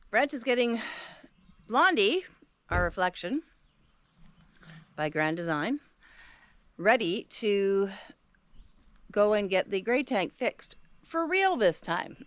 Brent is getting Blondie, our reflection by Grand Design, ready to go and get the gray tank fixed for real this time.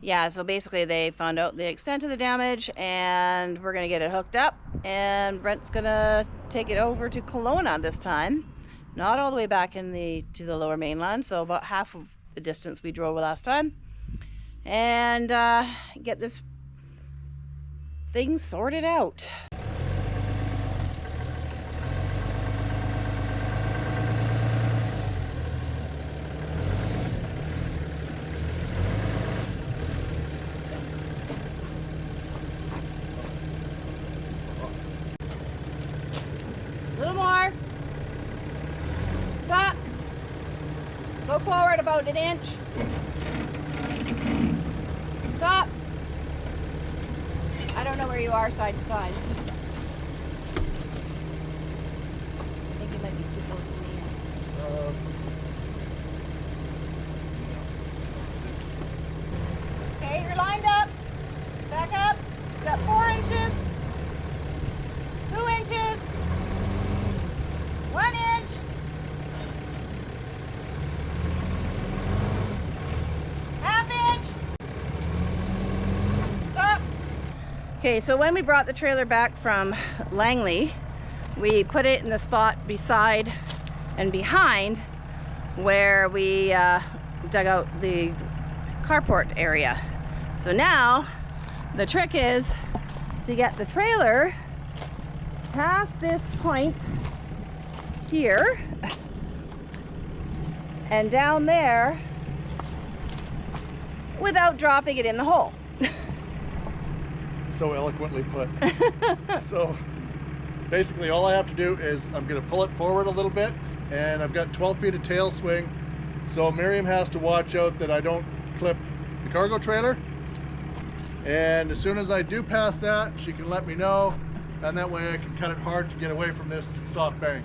Yeah, so basically they found out the extent of the damage and we're gonna get it hooked up, and Brent's gonna take it over to Kelowna this time. Not all the way back to the lower mainland, so about half of the distance we drove last time, and get this thing sorted out. Go forward about an inch. Stop. I don't know where you are side to side. I think you might be too close to me. Okay, you're lined up. Back up. Got 4 inches. 2 inches. 1 inch. Okay, so when we brought the trailer back from Langley, we put it in the spot beside and behind where we dug out the carport area. So now the trick is to get the trailer past this point here and down there without dropping it in the hole. So eloquently put. So basically all I have to do is I'm going to pull it forward a little bit, and I've got 12 feet of tail swing, so Miriam has to watch out that I don't clip the cargo trailer, and as soon as I do pass that she can let me know, and that way I can cut it hard to get away from this soft bank.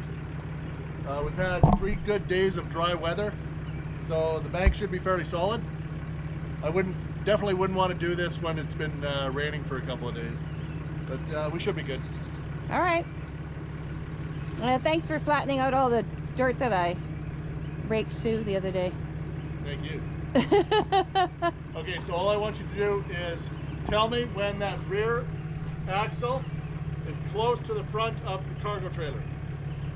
We've had 3 good days of dry weather, so the bank should be fairly solid. I definitely wouldn't want to do this when it's been raining for a couple of days, but we should be good. All right. Thanks for flattening out all the dirt that I raked too the other day. Thank you. Okay, so all I want you to do is tell me when that rear axle is close to the front of the cargo trailer.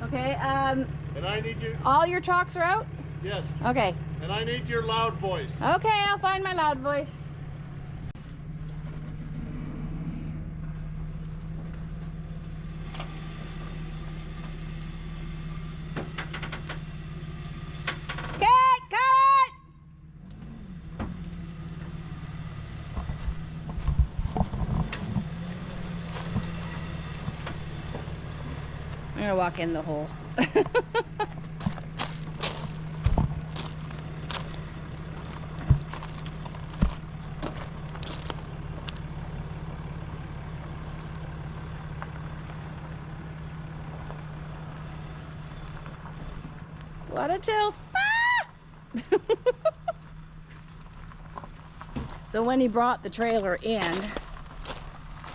Okay. And I need you. All your chocks are out? Yes. Okay. And I need your loud voice. Okay, I'll find my loud voice. Okay, cut! I'm gonna walk in the hole. What a tilt. Ah! So when he brought the trailer in,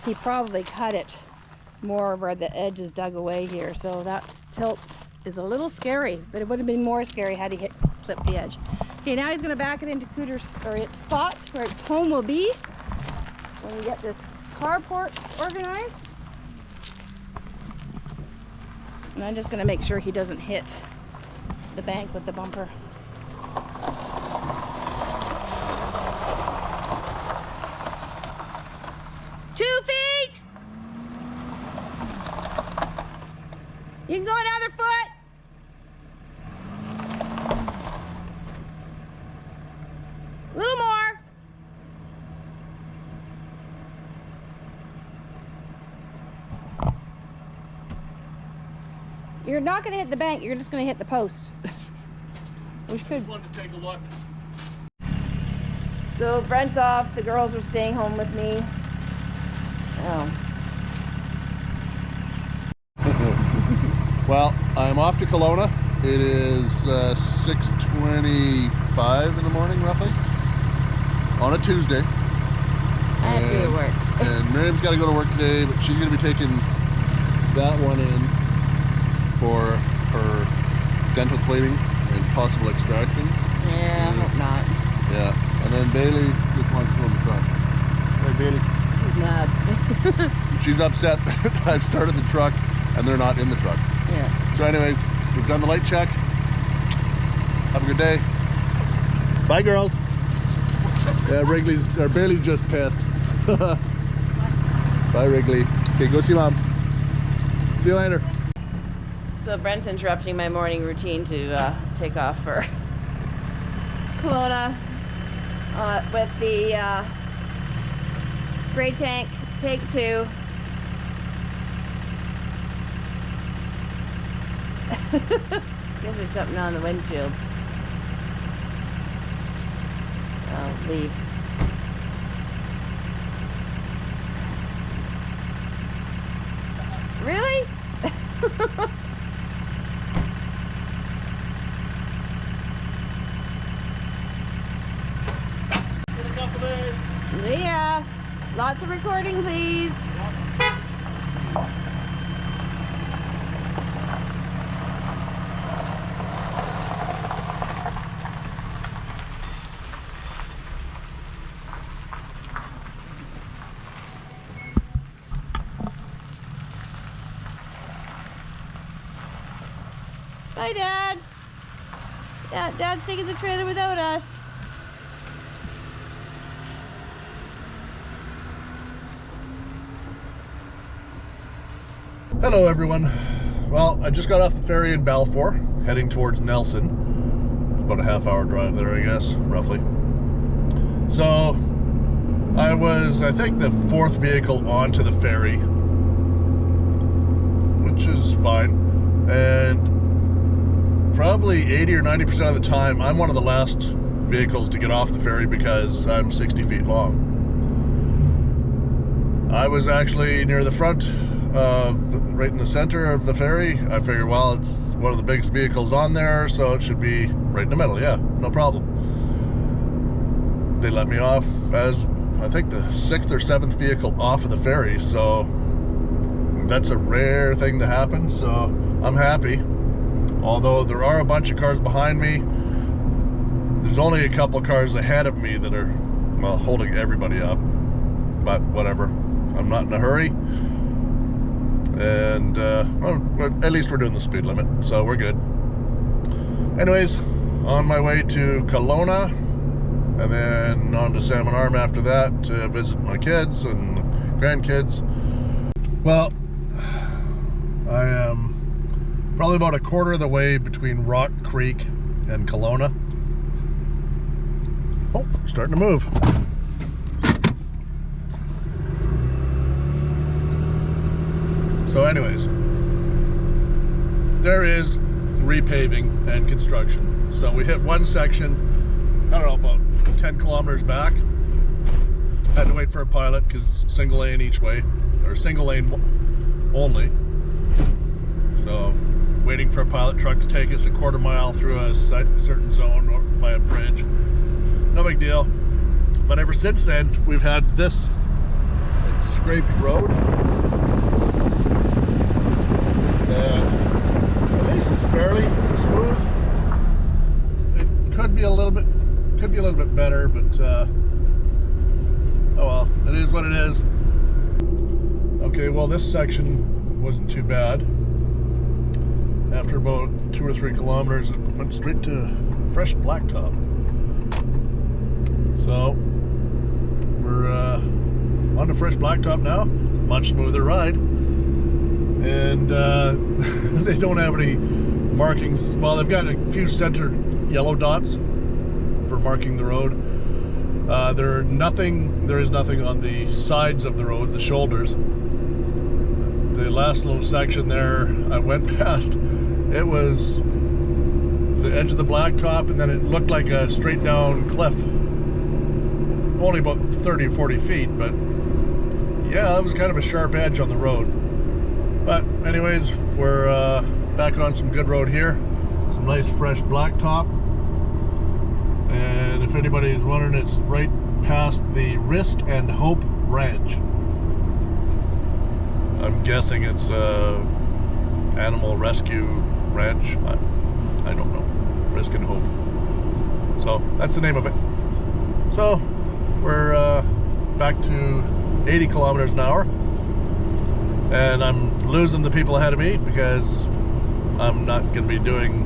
he probably cut it more where the edge is dug away here. So that tilt is a little scary, but it would have been more scary had he clipped the edge. Okay, now he's gonna back it into Cooter's, or its spot where its home will be when we get this carport organized. And I'm just gonna make sure he doesn't hit the bank with the bumper. You can go another foot. A little more. You're not going to hit the bank, you're just going to hit the post. Which could. Just wanted to take a look. So Brent's off, the girls are staying home with me. Oh. Well, I'm off to Kelowna. It is 6:25 in the morning, roughly, on a Tuesday. I have to go to work. And Miriam's got to go to work today, but she's going to be taking that one in for her dental cleaning and possible extractions. Yeah, I hope not. Yeah, and then Bailey just wants to go in the truck. Hey, Bailey. She's mad. She's upset that I've started the truck and they're not in the truck. Yeah. So anyways, we've done the light check. Have a good day. Bye, girls. Yeah, Bailey's just pissed. Bye, Wrigley. Okay, go see Mom. See you later. So Brent's interrupting my morning routine to take off for Kelowna with the gray tank, take 2. Guess there's something on the windshield. Oh, leaves. Really? Yeah. Lots of recording, please. Bye, Dad. Yeah, Dad's taking the trailer without us. Hello, everyone. Well, I just got off the ferry in Balfour, heading towards Nelson. It's about a half-hour drive there, I guess, roughly. So, I was, I think, the 4th vehicle onto the ferry, which is fine. And probably 80 or 90% of the time, I'm one of the last vehicles to get off the ferry because I'm 60 feet long. I was actually near the front, right in the center of the ferry. I figured, well, it's one of the biggest vehicles on there, so it should be right in the middle. Yeah, no problem. They let me off as, I think, the 6th or 7th vehicle off of the ferry, so that's a rare thing to happen, so I'm happy. Although there are a bunch of cars behind me, there's only a couple cars ahead of me that are, well, holding everybody up. But whatever, I'm not in a hurry. And well, at least we're doing the speed limit, so we're good. Anyways, on my way to Kelowna, and then on to Salmon Arm after that to visit my kids and grandkids. Well, I am probably about a quarter of the way between Rock Creek and Kelowna. Oh, starting to move. So anyways, there is repaving and construction. So we hit one section, I don't know, about 10 kilometers back. Had to wait for a pilot because single lane each way, or single lane only. So waiting for a pilot truck to take us a quarter mile through a certain zone or by a bridge. No big deal. But ever since then, we've had this scraped road. At least it's fairly smooth. It could be a little bit better, but oh well, it is what it is. Okay, well, this section wasn't too bad. After about 2 or 3 kilometers, it went straight to fresh blacktop. So we're on to fresh blacktop now. It's a much smoother ride. And they don't have any markings. Well, they've got a few centered yellow dots for marking the road. There is nothing on the sides of the road, the shoulders. the last little section there I went past, it was the edge of the blacktop, and then it looked like a straight down cliff. Only about 30 or 40 feet, but yeah, it was kind of a sharp edge on the road. But anyways, we're back on some good road here. Some nice fresh blacktop. And if anybody is wondering, it's right past the Wrist and Hope Ranch. I'm guessing it's a animal rescue ranch. I don't know. Risk and Hope. So that's the name of it. So we're back to 80 kilometers an hour. And I'm losing the people ahead of me because I'm not going to be doing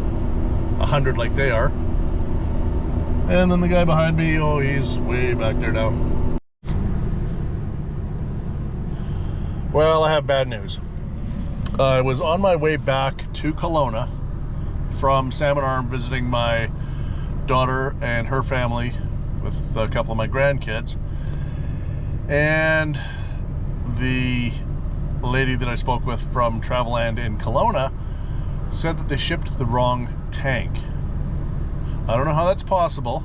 100 like they are. And then the guy behind me, oh, he's way back there now. Well, I have bad news. I was on my way back to Kelowna from Salmon Arm, visiting my daughter and her family with a couple of my grandkids. And the lady that I spoke with from Traveland in Kelowna said that they shipped the wrong tank. I don't know how that's possible.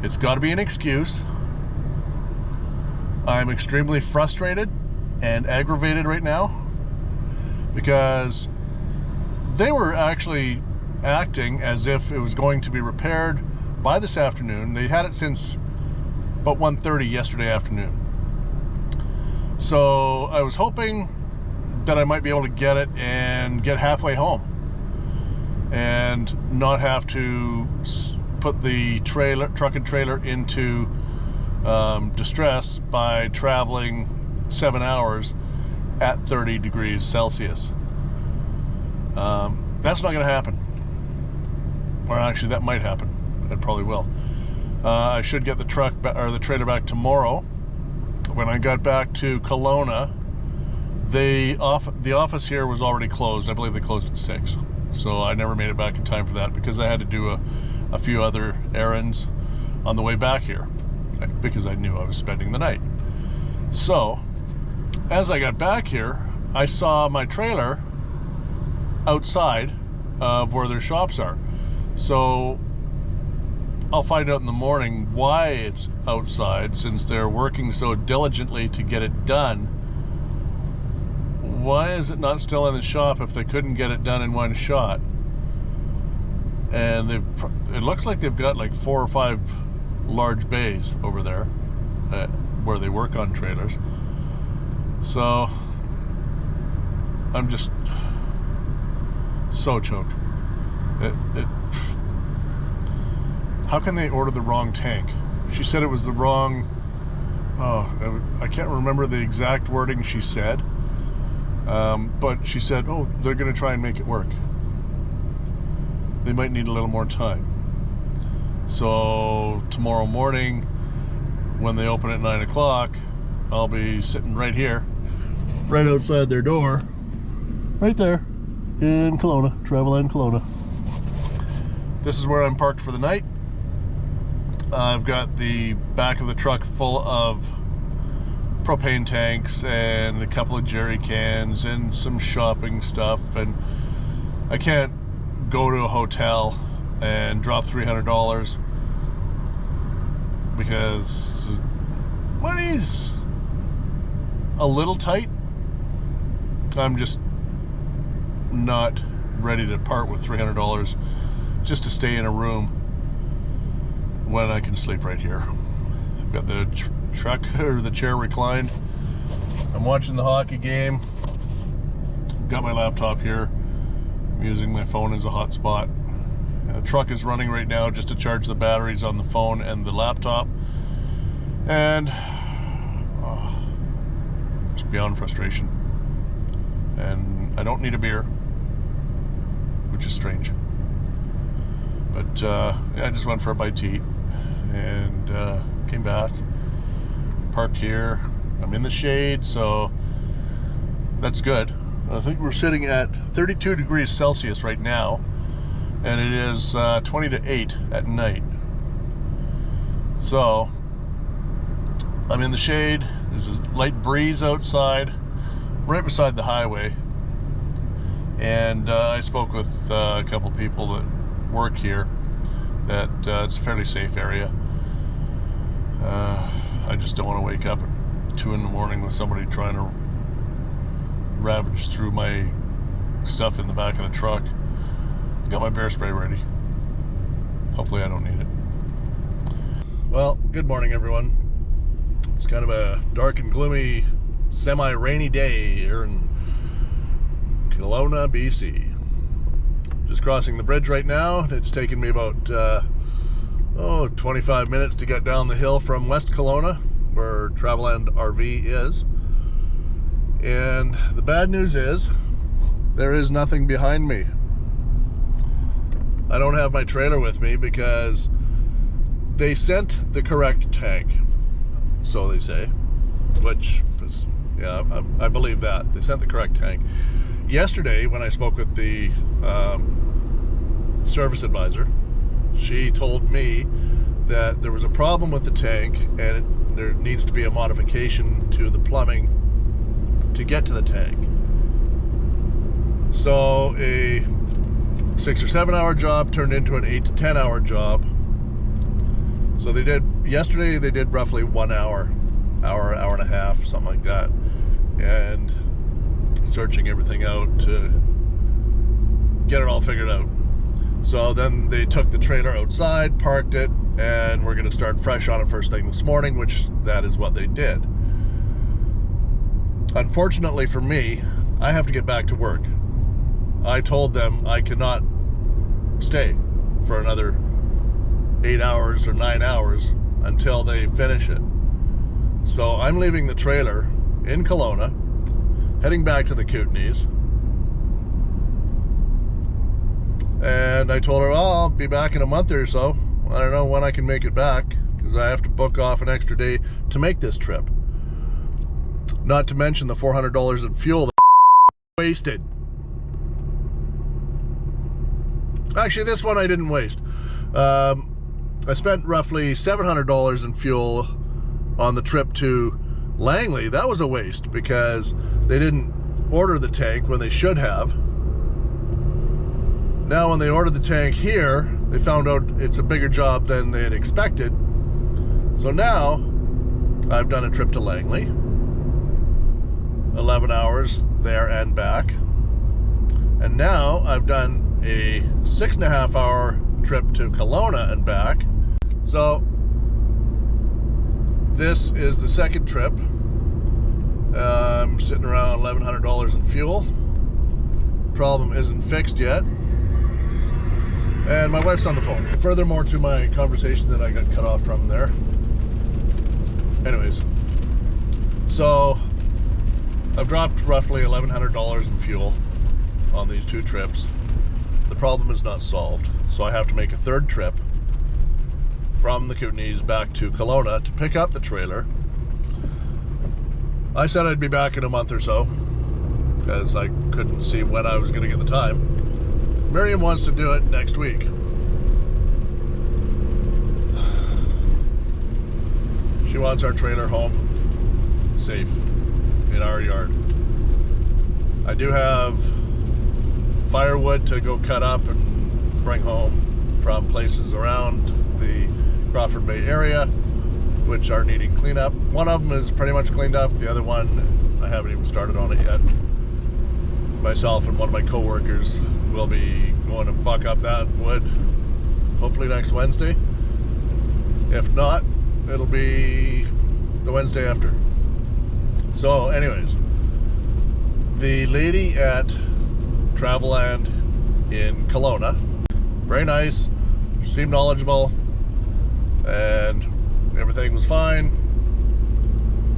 It's got to be an excuse. I'm extremely frustrated and aggravated right now because they were actually acting as if it was going to be repaired by this afternoon. They had it since about 1:30 yesterday afternoon. So I was hoping that I might be able to get it and get halfway home and not have to put the truck and trailer into distress by traveling 7 hours at 30 degrees Celsius. That's not going to happen. Or actually, that might happen. It probably will. I should get the truck or the trailer back tomorrow. When I got back to Kelowna, the office here was already closed. I believe they closed at 6. So I never made it back in time for that because I had to do a few other errands on the way back here because I knew I was spending the night. So as I got back here, I saw my trailer outside of where their shops are. So I'll find out in the morning why it's outside, since they're working so diligently to get it done. Why is it not still in the shop if they couldn't get it done in one shot? And it looks like they've got like 4 or 5 large bays over there where they work on trailers. So I'm just so choked. How can they order the wrong tank? She said it was the wrong, I can't remember the exact wording she said, but she said, oh, they're going to try and make it work. They might need a little more time. So tomorrow morning, when they open at 9 o'clock, I'll be sitting right here, right outside their door, right there in Kelowna, Traveland, Kelowna. This is where I'm parked for the night. I've got the back of the truck full of propane tanks and a couple of jerry cans and some shopping stuff, and I can't go to a hotel and drop $300 because money's a little tight. I'm just not ready to part with $300 just to stay in a room when I can sleep right here. I've got the truck or the chair reclined. I'm watching the hockey game. Got my laptop here. I'm using my phone as a hotspot. The truck is running right now just to charge the batteries on the phone and the laptop. And it's beyond frustration. And I don't need a beer, which is strange. But yeah, I just went for a bite to eat and came back, parked here. I'm in the shade, so that's good. I think we're sitting at 32 degrees Celsius right now, and it is 20 to 8 at night. So I'm in the shade. There's a light breeze outside. right beside the highway, and I spoke with a couple people that work here that it's a fairly safe area. I just don't want to wake up at 2 in the morning with somebody trying to ravage through my stuff in the back of the truck. Got my bear spray ready. Hopefully I don't need it. Well, good morning everyone. It's kind of a dark and gloomy, semi-rainy day here in Kelowna, BC. Just crossing the bridge right now. It's taken me about 25 minutes to get down the hill from West Kelowna, where Travelland RV is. And the bad news is, there is nothing behind me. I don't have my trailer with me because they sent the correct tank, so they say, which is, yeah, I believe that. They sent the correct tank. Yesterday, when I spoke with the service advisor, she told me that there was a problem with the tank and there needs to be a modification to the plumbing to get to the tank. So a 6 or 7 hour job turned into an 8 to 10 hour job. So yesterday they did roughly 1 hour and a half, something like that, and searching everything out to get it all figured out. So then they took the trailer outside, parked it, and we're going to start fresh on it first thing this morning, which that is what they did. Unfortunately for me, I have to get back to work. I told them I could not stay for another 8 hours or 9 hours until they finish it. So I'm leaving the trailer in Kelowna, heading back to the Kootenays. And I told her, oh, I'll be back in a month or so. I don't know when I can make it back, because I have to book off an extra day to make this trip. Not to mention the $400 in fuel that wasted. Actually, this one I didn't waste. I spent roughly $700 in fuel on the trip to Langley. That was a waste because they didn't order the tank when they should have. Now when they ordered the tank here, they found out it's a bigger job than they had expected. So now I've done a trip to Langley, 11 hours there and back. And now I've done a 6.5 hour trip to Kelowna and back. So this is the second trip. I'm sitting around $1,100 in fuel. Problem isn't fixed yet. And my wife's on the phone. Furthermore to my conversation that I got cut off from there. Anyways, so I've dropped roughly $1,100 in fuel on these two trips. The problem is not solved, so I have to make a third trip from the Kootenays back to Kelowna to pick up the trailer. I said I'd be back in a month or so because I couldn't see when I was going to get the time. Miriam wants to do it next week. She wants our trailer home safe in our yard. I do have firewood to go cut up and bring home from places around the Crawford Bay area, which are needing cleanup. One of them is pretty much cleaned up. The other one, I haven't even started on it yet. Myself and one of my co-workers will be going to buck up that wood hopefully next Wednesday. If not, it'll be the Wednesday after. So anyways, the lady at Travelland in Kelowna, very nice, seemed knowledgeable, and everything was fine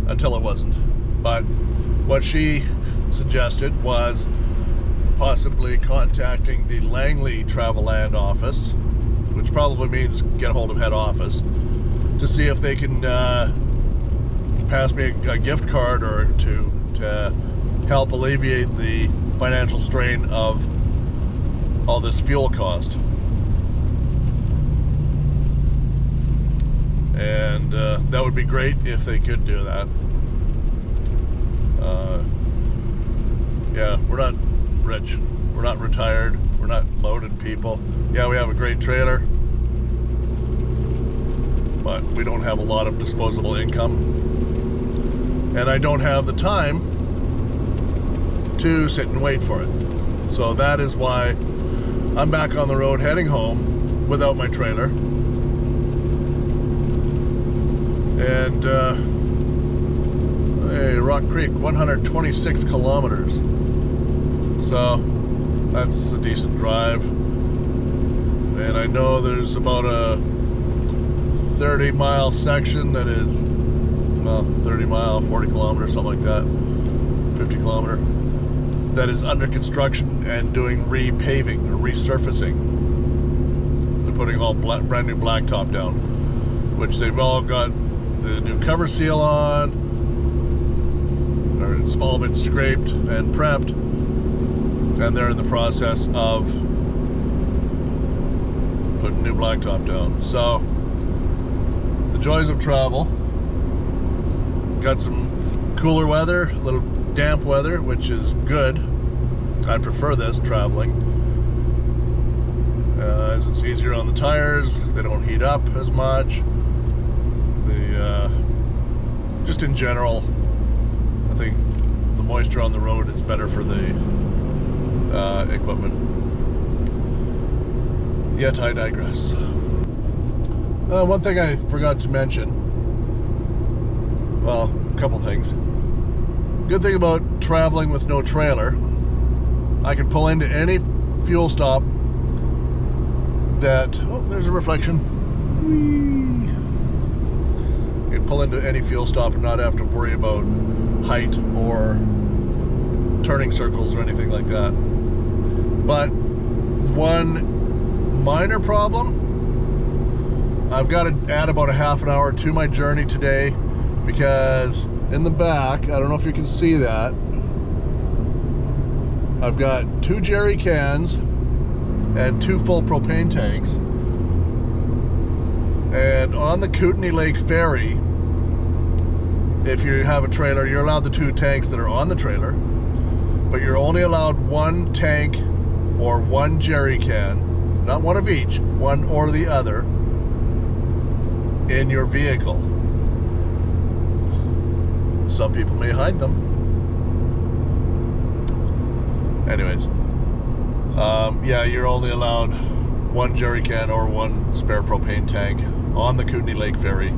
until it wasn't. But what she suggested was possibly contacting the Langley Travelland office, which probably means get a hold of head office, to see if they can pass me a gift card or two to help alleviate the financial strain of all this fuel cost. And that would be great if they could do that. not rich. We're not retired. We're not loaded people. Yeah, we have a great trailer, but we don't have a lot of disposable income. And I don't have the time to sit and wait for it. So that is why I'm back on the road heading home without my trailer. And hey, Rock Creek, 126 kilometers. So that's a decent drive. And I know there's about a 30-mile section that is, well, 30 mile, 40 kilometers, something like that, 50 kilometer, that is under construction and doing repaving or resurfacing. They're putting all brand new blacktop down, which they've all got the new cover seal on, or it's all been scraped and prepped, and they're in the process of putting new blacktop down. So the joys of travel. Got some cooler weather, a little damp weather, which is good. I prefer this traveling, as it's easier on the tires. They don't heat up as much. Just in general, I think the moisture on the road is better for the equipment. Yet I digress. One thing I forgot to mention, well, a couple things. Good thing about traveling with no trailer, I can pull into any fuel stop that, oh, there's a reflection. Whee. You can pull into any fuel stop and not have to worry about height or turning circles or anything like that. But one minor problem, I've got to add about a half an hour to my journey today, because in the back, I don't know if you can see that, I've got 2 jerry cans and 2 full propane tanks. And on the Kootenay Lake Ferry, if you have a trailer, you're allowed the 2 tanks that are on the trailer, but you're only allowed 1 tank or 1 jerry can, not one of each, one or the other, in your vehicle. Some people may hide them. Anyways, yeah, you're only allowed 1 jerry can or 1 spare propane tank on the Kootenay Lake Ferry.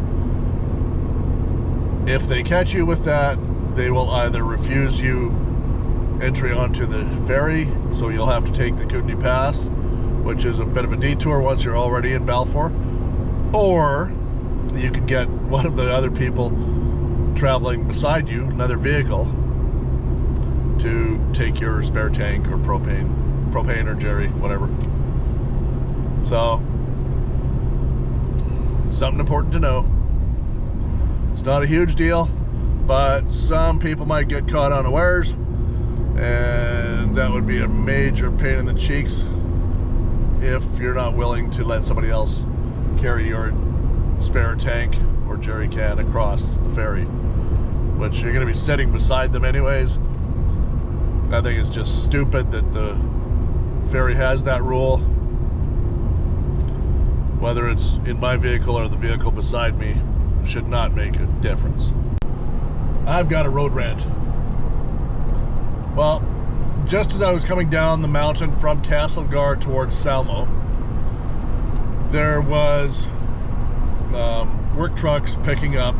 If they catch you with that, they will either refuse you entry onto the ferry, so you'll have to take the Kootenay Pass, which is a bit of a detour once you're already in Balfour, or you can get one of the other people traveling beside you, another vehicle, to take your spare tank or propane or jerry, whatever. So, something important to know. It's not a huge deal, but some people might get caught unawares, and that would be a major pain in the cheeks if you're not willing to let somebody else carry your spare tank or jerry can across the ferry, which you're going to be sitting beside them anyways. I think it's just stupid that the ferry has that rule. Whether it's in my vehicle or the vehicle beside me should not make a difference. I've got a road rant. Well, just as I was coming down the mountain from Castlegar towards Salmo, there was work trucks picking up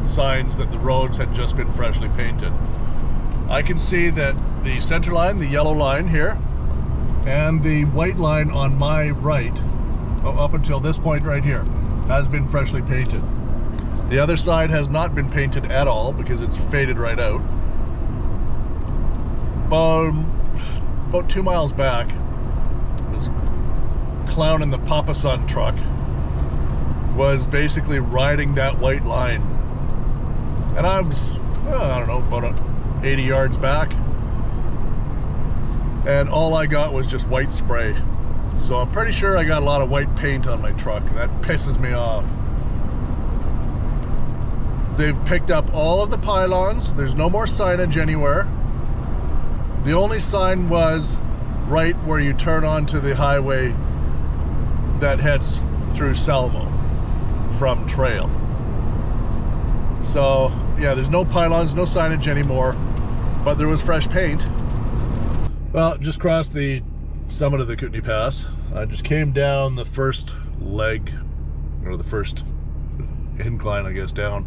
signs that the roads had just been freshly painted. I can see that the center line, the yellow line here, and the white line on my right, up until this point right here, has been freshly painted. The other side has not been painted at all because it's faded right out. About 2 miles back, this clown in the Papa Sun truck was basically riding that white line. And I was, I don't know, about 80 yards back. And all I got was just white spray. So I'm pretty sure I got a lot of white paint on my truck. That pisses me off. They've picked up all of the pylons. There's no more signage anywhere. The only sign was right where you turn onto the highway that heads through Salmo from trail. So yeah, there's no pylons, no signage anymore, but there was fresh paint. Well, just crossed the summit of the Kootenai Pass. I just came down the first leg, or the first incline, I guess, down.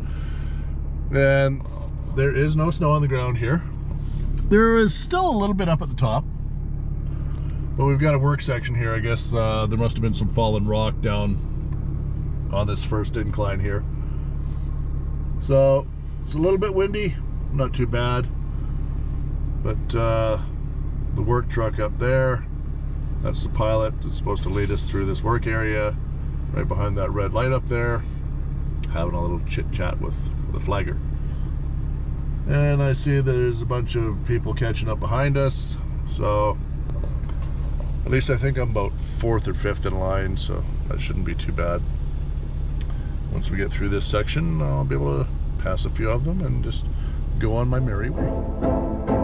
And there is no snow on the ground here. There is still a little bit up at the top, but we've got a work section here. I guess there must have been some fallen rock down on this first incline here. So it's a little bit windy, not too bad. But the work truck up there, that's the pilot that's supposed to lead us through this work area, right behind that red light up there, having a little chit chat with the flagger. And I see there's a bunch of people catching up behind us, so at least I think I'm about 4th or 5th in line, so that shouldn't be too bad. Once we get through this section, I'll be able to pass a few of them and just go on my merry way.